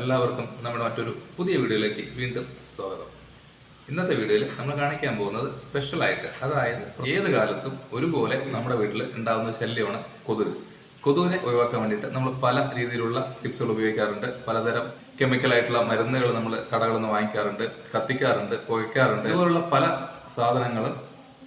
എല്ലാവർക്കും നമ്മുടെ മറ്റൊരു പുതിയ വീഡിയോയിലേക്ക് വീണ്ടും സ്വാഗതം. ഇന്നത്തെ വീഡിയോയിൽ നമ്മൾ കാണിക്കാൻ പോകുന്നത് സ്പെഷ്യലായിട്ട്, അതായത് ഏത് കാലത്തും ഒരുപോലെ നമ്മുടെ വീട്ടിൽ ഉണ്ടാകുന്ന ശല്യമാണ് കൊതുക്. കൊതുകിനെ ഒഴിവാക്കാൻ വേണ്ടിയിട്ട് നമ്മൾ പല രീതിയിലുള്ള ടിപ്സുകൾ ഉപയോഗിക്കാറുണ്ട്. പലതരം കെമിക്കലായിട്ടുള്ള മരുന്നുകൾ നമ്മൾ കടകളിൽ നിന്ന് വാങ്ങിക്കാറുണ്ട്, കത്തിക്കാറുണ്ട്, പുകയ്ക്കാറുണ്ട്. ഇതുപോലുള്ള പല സാധനങ്ങളും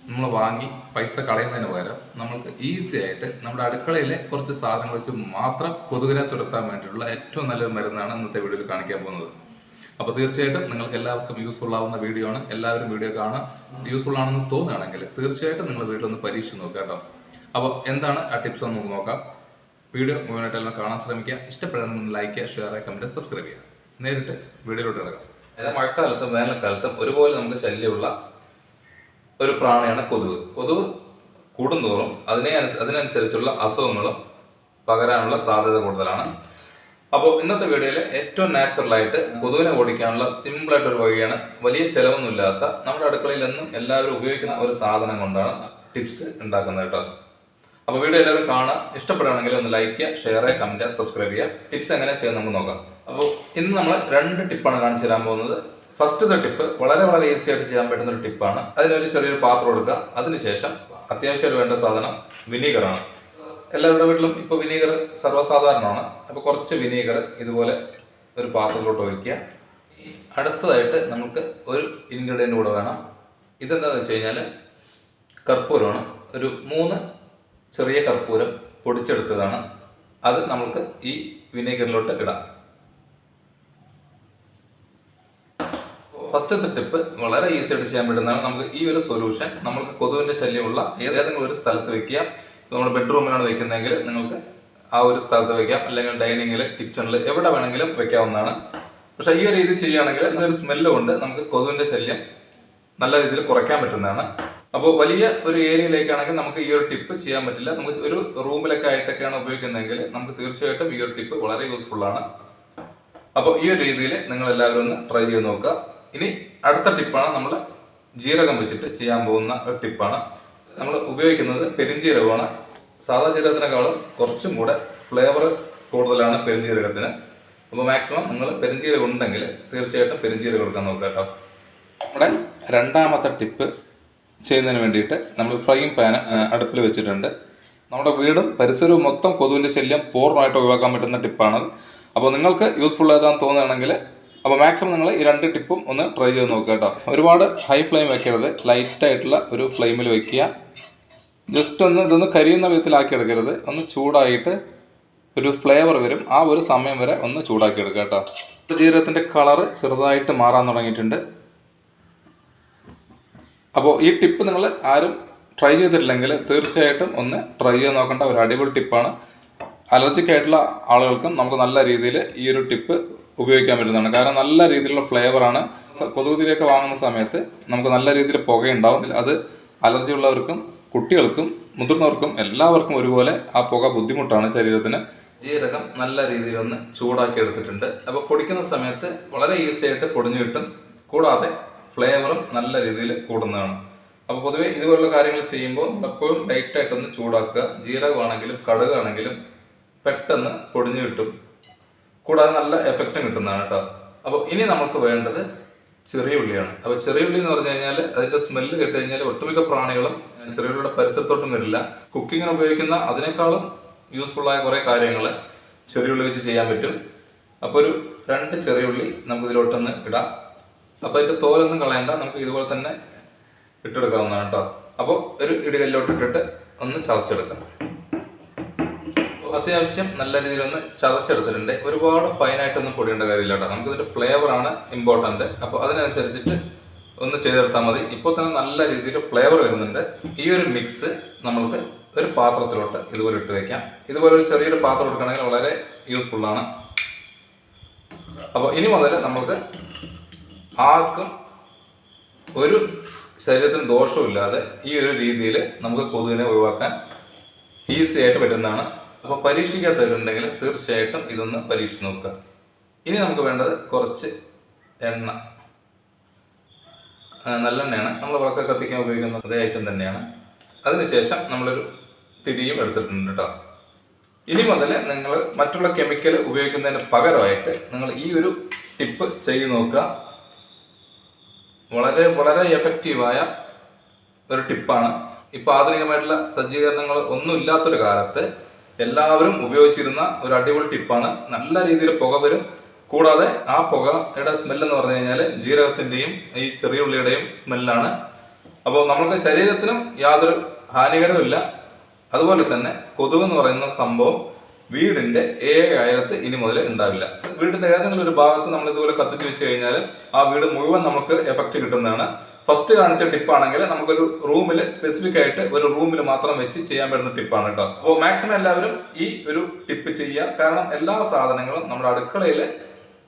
നമ്മൾ വാങ്ങി പൈസ കളയുന്നതിന് പകരം നമ്മൾക്ക് ഈസി ആയിട്ട് നമ്മുടെ അടുക്കളയിലെ കുറച്ച് സാധനങ്ങൾ വെച്ച് മാത്രം കൊതുകിനെ തുരത്താൻ വേണ്ടിയിട്ടുള്ള ഏറ്റവും നല്ലൊരു മരുന്നാണ് ഇന്നത്തെ വീഡിയോയിൽ കാണിക്കാൻ പോകുന്നത്. അപ്പോൾ തീർച്ചയായിട്ടും നിങ്ങൾക്ക് എല്ലാവർക്കും യൂസ്ഫുൾ ആവുന്ന വീഡിയോ ആണ്. എല്ലാവരും വീഡിയോ കാണാൻ യൂസ്ഫുൾ ആണെന്ന് തോന്നുകയാണെങ്കിൽ തീർച്ചയായിട്ടും നിങ്ങൾ വീട്ടിലൊന്ന് പരീക്ഷിച്ച് നോക്കുക കേട്ടോ. അപ്പോൾ എന്താണ് ആ ടിപ്സ് എന്ന് നമുക്ക് നോക്കാം. വീഡിയോ മുഴുവനായിട്ട് എല്ലാം കാണാൻ ശ്രമിക്കുക. ഇഷ്ടപ്പെടുന്ന ലൈക്ക് ചെയ്യുക, ഷെയർ ചെയ്യുക, കമൻറ്റ്, സബ്സ്ക്രൈബ് ചെയ്യുക. നേരിട്ട് വീഡിയോയിലോട്ട് കിടക്കാം. അതായത് മഴക്കാലത്തും വേനൽക്കാലത്തും ഒരുപോലെ നമുക്ക് ശല്യമുള്ള ഒരു പ്രാണിയാണ് കൊതുക്. കൊതുക് കൂടുന്തോറും അതിനനുസരിച്ചുള്ള അസുഖങ്ങളും പകരാനുള്ള സാധ്യത കൂടുതലാണ്. അപ്പോൾ ഇന്നത്തെ വീഡിയോയിൽ ഏറ്റവും നാച്ചുറലായിട്ട് കൊതുകിനെ ഓടിക്കാനുള്ള സിമ്പിളായിട്ട് ഒരു വഴിയാണ്, വലിയ ചിലവൊന്നുമില്ലാത്ത നമ്മുടെ അടുക്കളയിൽ എന്നും എല്ലാവരും ഉപയോഗിക്കുന്ന ഒരു സാധനം കൊണ്ടാണ് ടിപ്സ് ഉണ്ടാക്കുന്നത് കേട്ടോ. അപ്പോൾ വീഡിയോ എല്ലാവരും കാണാം. ഇഷ്ടപ്പെടുകയാണെങ്കിൽ ഒന്ന് ലൈക്ക് ചെയ്യുക, ഷെയർ ചെയ്യുക, കമൻറ്റ് ചെയ്യുക, സബ്സ്ക്രൈബ് ചെയ്യുക. ടിപ്സ് എങ്ങനെ ചെയ്യുന്നത് നമുക്ക് നോക്കാം. അപ്പോൾ ഇന്ന് നമ്മൾ 2 ടിപ്പാണ് കാണിച്ചു തരാൻ പോകുന്നത്. ഫസ്റ്റത്തെ ടിപ്പ് വളരെ ഈസി ആയിട്ട് ചെയ്യാൻ പറ്റുന്ന ഒരു ടിപ്പാണ്. അതിനൊരു ചെറിയൊരു പാത്രം എടുക്കുക. അതിനുശേഷം അത്യാവശ്യമായിട്ട് വേണ്ട സാധനം വിനീഗറാണ്. എല്ലാവരുടെ വീട്ടിലും ഇപ്പോൾ വിനീഗർ സർവ്വസാധാരണമാണ്. അപ്പോൾ കുറച്ച് വിനീഗർ ഇതുപോലെ ഒരു പാത്രത്തിലോട്ട് ഒഴിക്കുക. അടുത്തതായിട്ട് നമുക്ക് ഒരു ഇൻഗ്രീഡിയൻ്റ് കൂടെ വേണം. ഇതെന്താണെന്ന് വെച്ച് കഴിഞ്ഞാൽ കർപ്പൂരമാണ്. ഒരു 3 ചെറിയ കർപ്പൂരം പൊടിച്ചെടുത്തതാണ്. അത് നമുക്ക് ഈ വിനീഗറിലോട്ട് ഇടാം. ഫസ്റ്റത്തെ ടിപ്പ് വളരെ ഈസി ആയിട്ട് ചെയ്യാൻ പറ്റുന്നതാണ്. നമുക്ക് ഈ ഒരു സൊല്യൂഷൻ നമുക്ക് കൊതുവിൻ്റെ ശല്യമുള്ള ഏതെങ്കിലും ഒരു സ്ഥലത്ത് വെക്കുക. നമ്മൾ ബെഡ്റൂമിലാണ് വെക്കുന്നതെങ്കിൽ നിങ്ങൾക്ക് ആ ഒരു സ്ഥലത്ത് വെക്കാം, അല്ലെങ്കിൽ ഡൈനിങ്ങിൽ, കിച്ചണിൽ, എവിടെ വേണമെങ്കിലും വെക്കാവുന്നതാണ്. പക്ഷേ ഈ ഒരു രീതി ചെയ്യുകയാണെങ്കിൽ ഇതിനൊരു സ്മെല്ല് കൊണ്ട് നമുക്ക് കൊതുവിൻ്റെ ശല്യം നല്ല രീതിയിൽ കുറയ്ക്കാൻ പറ്റുന്നതാണ്. അപ്പോൾ വലിയ ഒരു ഏരിയയിലേക്കാണെങ്കിൽ നമുക്ക് ഈ ഒരു ടിപ്പ് ചെയ്യാൻ പറ്റില്ല. നമുക്ക് ഒരു റൂമിലൊക്കെ ആയിട്ടൊക്കെയാണ് ഉപയോഗിക്കുന്നതെങ്കിൽ നമുക്ക് തീർച്ചയായിട്ടും ഈ ഒരു ടിപ്പ് വളരെ യൂസ്ഫുള്ളാണ്. അപ്പോൾ ഈ ഒരു രീതിയിൽ നിങ്ങൾ എല്ലാവരും ഒന്ന് ട്രൈ ചെയ്ത് നോക്കുക. ഇനി അടുത്ത ടിപ്പാണ് നമ്മൾ ജീരകം വെച്ചിട്ട് ചെയ്യാൻ പോകുന്ന ഒരു ടിപ്പാണ്. നമ്മൾ ഉപയോഗിക്കുന്നത് പെരിഞ്ജീരകമാണ്. സാധാ ജീരകത്തിനേക്കാളും കുറച്ചും കൂടെ ഫ്ലേവർ കൂടുതലാണ് പെരിഞ്ജീരകത്തിന്. അപ്പോൾ മാക്സിമം നിങ്ങൾ പെരിഞ്ജീരകം ഉണ്ടെങ്കിൽ തീർച്ചയായിട്ടും പെരിഞ്ജീരകം എടുക്കാൻ നോക്കുക കേട്ടോ. നമ്മുടെ രണ്ടാമത്തെ ടിപ്പ് ചെയ്യുന്നതിന് വേണ്ടിയിട്ട് നമ്മൾ ഫ്രൈയിങ് പാൻ അടുപ്പിൽ വെച്ചിട്ടുണ്ട്. നമ്മുടെ വീടും പരിസരവും മൊത്തം കൊതുവിൻ്റെ ശല്യം പൂർണ്ണമായിട്ട് ഒഴിവാക്കാൻ പറ്റുന്ന ടിപ്പാണ്. അപ്പോൾ നിങ്ങൾക്ക് യൂസ്ഫുൾ ആയതാണെന്ന് തോന്നുകയാണെങ്കിൽ അപ്പോൾ മാക്സിമം നിങ്ങൾ ഈ 2 ടിപ്പും ഒന്ന് ട്രൈ ചെയ്ത് നോക്കുക കേട്ടോ. ഒരുപാട് ഹൈ ഫ്ലെയിം വെക്കരുത്, ലൈറ്റായിട്ടുള്ള ഒരു ഫ്ലെയിമിൽ വെക്കുക. ജസ്റ്റ് ഇതൊന്ന് കരിയുന്ന വിധത്തിലാക്കി എടുക്കരുത്. ഒന്ന് ചൂടായിട്ട് ഒരു ഫ്ലേവർ വരും, ആ ഒരു സമയം വരെ ഒന്ന് ചൂടാക്കി എടുക്കുക കേട്ടോ. ജീരകത്തിൻ്റെ കളറ് ചെറുതായിട്ട് മാറാൻ തുടങ്ങിയിട്ടുണ്ട്. അപ്പോൾ ഈ ടിപ്പ് നിങ്ങൾ ആരും ട്രൈ ചെയ്തിട്ടില്ലെങ്കിൽ തീർച്ചയായിട്ടും ഒന്ന് ട്രൈ ചെയ്ത് നോക്കേണ്ട ഒരു അടിപൊളി ടിപ്പാണ്. അലർജിക് ആയിട്ടുള്ള ആളുകൾക്കും നമുക്ക് നല്ല രീതിയിൽ ഈ ഒരു ടിപ്പ് ഉപയോഗിക്കാൻ പറ്റുന്നതാണ്. കാരണം നല്ല രീതിയിലുള്ള ഫ്ലേവറാണ്. കൊതുക് തിരിയൊക്കെ വാങ്ങുന്ന സമയത്ത് നമുക്ക് നല്ല രീതിയിൽ പുകയുണ്ടാവും. അത് അലർജി ഉള്ളവർക്കും കുട്ടികൾക്കും മുതിർന്നവർക്കും എല്ലാവർക്കും ഒരുപോലെ ആ പുക ബുദ്ധിമുട്ടാണ് ശരീരത്തിന്. ജീരകം നല്ല രീതിയിലൊന്ന് ചൂടാക്കി എടുത്തിട്ടുണ്ട്. അപ്പോൾ പൊടിക്കുന്ന സമയത്ത് വളരെ ഈസി ആയിട്ട് പൊടിഞ്ഞു കിട്ടും. കൂടാതെ ഫ്ലേവറും നല്ല രീതിയിൽ കൂടുന്നതാണ്. അപ്പോൾ പൊതുവേ ഇതുപോലുള്ള കാര്യങ്ങൾ ചെയ്യുമ്പോൾ എപ്പോഴും ലൈറ്റായിട്ടൊന്ന് ചൂടാക്കുക. ജീരകമാണെങ്കിലും കടുകാണെങ്കിലും പെട്ടെന്ന് പൊടിഞ്ഞു കിട്ടും. കൂടാതെ നല്ല എഫക്റ്റും കിട്ടുന്നതാണ് കേട്ടോ. അപ്പോൾ ഇനി നമുക്ക് വേണ്ടത് ചെറിയ ഉള്ളിയാണ്. അപ്പോൾ ചെറിയ ഉള്ളി എന്ന് പറഞ്ഞു കഴിഞ്ഞാൽ അതിൻ്റെ സ്മെല്ല് കേട്ട് കഴിഞ്ഞാൽ ഒട്ടുമിക്ക പ്രാണികളും ചെറിയ ഉള്ളിയുടെ പരിസരത്തോട്ടും വരില്ല. കുക്കിങ്ങിന് ഉപയോഗിക്കുന്ന അതിനേക്കാളും യൂസ്ഫുള്ളായ കുറേ കാര്യങ്ങൾ ചെറിയ ഉള്ളി വെച്ച് ചെയ്യാൻ പറ്റും. അപ്പോൾ ഒരു 2 ചെറിയ ഉള്ളി നമുക്ക് ഇതിലോട്ടൊന്ന് ഇടാം. അപ്പോൾ അതിൻ്റെ തോലൊന്നും കളയണ്ട, നമുക്ക് ഇതുപോലെ തന്നെ ഇട്ടെടുക്കാവുന്നതാണ് കേട്ടോ. അപ്പോൾ ഒരു ഇടികല്ലോട്ട് ഇട്ടിട്ട് ഒന്ന് ചതച്ചെടുക്കാം. അത്യാവശ്യം നല്ല രീതിയിലൊന്ന് ചതച്ചെടുത്തിട്ടുണ്ട്. ഒരുപാട് ഫൈനായിട്ടൊന്നും പൊടിയേണ്ട കാര്യമില്ല കേട്ടോ. നമുക്കിതിൻ്റെ ഫ്ലേവറാണ് ഇമ്പോർട്ടൻറ്റ്. അപ്പോൾ അതിനനുസരിച്ചിട്ട് ഒന്ന് ചെയ്തെടുത്താൽ മതി. ഇപ്പോൾ തന്നെ നല്ല രീതിയിൽ ഫ്ലേവർ വരുന്നുണ്ട്. ഈ ഒരു മിക്സ് നമ്മൾക്ക് ഒരു പാത്രത്തിലോട്ട് ഇതുപോലെ ഇട്ട് വയ്ക്കാം. ഇതുപോലെ ഒരു ചെറിയൊരു പാത്രം എടുക്കുകയാണെങ്കിൽ വളരെ യൂസ്ഫുള്ളാണ്. അപ്പോൾ ഇനി മുതൽ നമുക്ക് ആർക്കും ഒരു ശരീരത്തിന് ദോഷമില്ലാതെ ഈ ഒരു രീതിയിൽ നമുക്ക് കൊതുകിനെ ഒഴിവാക്കാൻ ഈസി ആയിട്ട് പറ്റുന്നതാണ്. അപ്പോൾ പരീക്ഷിക്കാത്തവരുണ്ടെങ്കിൽ തീർച്ചയായിട്ടും ഇതൊന്ന് പരീക്ഷിച്ച് നോക്കുക. ഇനി നമുക്ക് വേണ്ടത് കുറച്ച് എണ്ണ. നല്ലെണ്ണയാണ്. നമ്മൾ വിളക്ക് കത്തിക്കാൻ ഉപയോഗിക്കുന്ന അതേ ഐറ്റം തന്നെയാണ്. അതിനുശേഷം നമ്മളൊരു തിരിയും എടുത്തിട്ടുണ്ട് കേട്ടോ. ഇനി മുതൽ നിങ്ങൾ മറ്റുള്ള കെമിക്കൽ ഉപയോഗിക്കുന്നതിന് പകരമായിട്ട് നിങ്ങൾ ഈ ഒരു ടിപ്പ് ചെയ്ത് നോക്കുക. വളരെ വളരെ എഫക്റ്റീവായ ഒരു ടിപ്പാണ്. ഇപ്പൊ ആധുനികമായിട്ടുള്ള സജ്ജീകരണങ്ങൾ ഒന്നും ഇല്ലാത്തൊരു കാലത്ത് എല്ലാവരും ഉപയോഗിച്ചിരുന്ന ഒരു അടിപൊളി ടിപ്പാണ്. നല്ല രീതിയിൽ പുക വരും. കൂടാതെ ആ പുകയുടെ സ്മെല്ല് എന്ന് പറഞ്ഞു കഴിഞ്ഞാൽ ജീരകത്തിന്റെയും ഈ ചെറിയ ഉള്ളിയുടെയും സ്മെല്ലാണ്. അപ്പോൾ നമുക്ക് ശരീരത്തിനും യാതൊരു ഹാനികരമില്ല. അതുപോലെ തന്നെ കൊതുക് എന്ന് പറയുന്ന സംഭവം വീടിന്റെ ഏക അയലത്ത് ഇനി മുതൽ ഉണ്ടാവില്ല. വീടിന്റെ ഏതെങ്കിലും ഒരു ഭാഗത്ത് നമ്മൾ ഇതുപോലെ കത്തിച്ച് വെച്ച് കഴിഞ്ഞാൽ ആ വീട് മുഴുവൻ നമുക്ക് എഫക്റ്റ് കിട്ടുന്നതാണ്. ഫസ്റ്റ് കാണിച്ച ടിപ്പാണെങ്കിൽ നമുക്കൊരു റൂമിൽ സ്പെസിഫിക് ആയിട്ട് ഒരു റൂമിൽ മാത്രം വെച്ച് ചെയ്യാൻ പറ്റുന്ന ടിപ്പാണ് കേട്ടോ. അപ്പോൾ മാക്സിമം എല്ലാവരും ഈ ഒരു ടിപ്പ് ചെയ്യുക. കാരണം എല്ലാ സാധനങ്ങളും നമ്മുടെ അടുക്കളയിൽ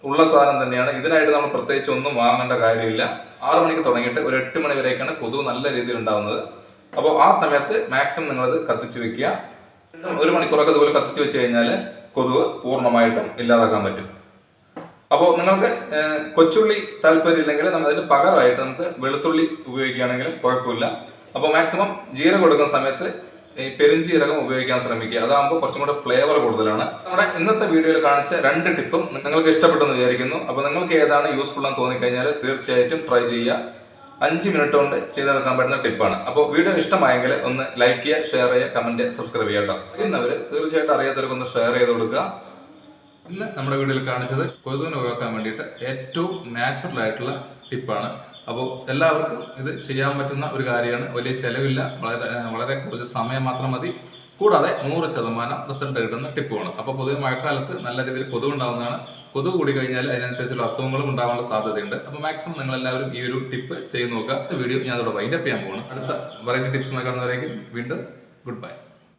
ഉള്ള സാധനം തന്നെയാണ്. ഇതിനായിട്ട് നമ്മൾ പ്രത്യേകിച്ച് ഒന്നും വാങ്ങേണ്ട കാര്യമില്ല. 6 മണിക്ക് തുടങ്ങിയിട്ട് ഒരു 8 മണി വരെയൊക്കെയാണ് കൊതുക് നല്ല രീതിയിൽ ഉണ്ടാവുന്നത്. അപ്പോൾ ആ സമയത്ത് മാക്സിമം നിങ്ങളത് കത്തിച്ച് വെക്കുക. 1 മണിക്കൂറൊക്കെ ഇതുപോലെ കത്തിച്ച് വെച്ച് കഴിഞ്ഞാൽ കൊതുക് പൂർണ്ണമായിട്ടും ഇല്ലാതാക്കാൻ പറ്റും. അപ്പോൾ നിങ്ങൾക്ക് കൊച്ചുള്ളി താല്പര്യം ഇല്ലെങ്കിൽ നമ്മൾ അതിന് പകരമായിട്ട് നമുക്ക് വെളുത്തുള്ളി ഉപയോഗിക്കുകയാണെങ്കിലും കുഴപ്പമില്ല. അപ്പോൾ മാക്സിമം ജീരകം കൊടുക്കുന്ന സമയത്ത് ഈ പെരുംജീരകം ഉപയോഗിക്കാൻ ശ്രമിക്കുക. അതാകുമ്പോൾ കുറച്ചും കൂടെ ഫ്ലേവർ കൂടുതലാണ്. നമ്മുടെ ഇന്നത്തെ വീഡിയോയിൽ കാണിച്ച 2 ടിപ്പും നിങ്ങൾക്ക് ഇഷ്ടപ്പെട്ടെന്ന് വിചാരിക്കുന്നു. അപ്പോൾ നിങ്ങൾക്ക് ഏതാണ് യൂസ്ഫുൾ എന്ന് തോന്നിക്കഴിഞ്ഞാൽ തീർച്ചയായിട്ടും ട്രൈ ചെയ്യുക. 5 മിനിറ്റ് കൊണ്ട് ചെയ്തെടുക്കാൻ പറ്റുന്ന ടിപ്പാണ്. അപ്പോൾ വീഡിയോ ഇഷ്ടമായെങ്കിൽ ഒന്ന് ലൈക്ക് ചെയ്യുക, ഷെയർ ചെയ്യുക, കമന്റ്, സബ്സ്ക്രൈബ് ചെയ്യുക കേട്ടോ. ഇന്നവർ തീർച്ചയായിട്ടും അറിയാത്തവർക്കൊന്ന് ഷെയർ ചെയ്ത് കൊടുക്കുക. ഇന്ന് നമ്മുടെ വീഡിയോയിൽ കാണിച്ചത് കൊതുകിനെ ഒഴിവാക്കാൻ വേണ്ടിയിട്ട് ഏറ്റവും നാച്ചുറൽ ആയിട്ടുള്ള ടിപ്പാണ്. അപ്പോൾ എല്ലാവർക്കും ഇത് ചെയ്യാൻ പറ്റുന്ന ഒരു കാര്യമാണ്. വലിയ ചിലവില്ല, വളരെ കുറച്ച് സമയം മാത്രം മതി. കൂടാതെ 100% റിസൾട്ട് കിട്ടുന്ന ടിപ്പുമാണ്. അപ്പോൾ പൊതുവെ മഴക്കാലത്ത് നല്ല രീതിയിൽ കൊതുക് ഉണ്ടാവുന്നതാണ്. കൊതുക് കൂടി കഴിഞ്ഞാൽ അതിനനുസരിച്ചുള്ള അസുഖങ്ങളും ഉണ്ടാവാനുള്ള സാധ്യതയുണ്ട്. അപ്പോൾ മാക്സിമം നിങ്ങൾ എല്ലാവരും ഈ ഒരു ടിപ്പ് ചെയ്ത് നോക്കുക. വീഡിയോ ഞാൻ അതോടെ വൈൻഡപ്പ് ചെയ്യാൻ പോകുന്നു. അടുത്ത വെറൈറ്റി ടിപ്സുമായി കാണുന്നവരേക്കും വീണ്ടും ഗുഡ് ബൈ.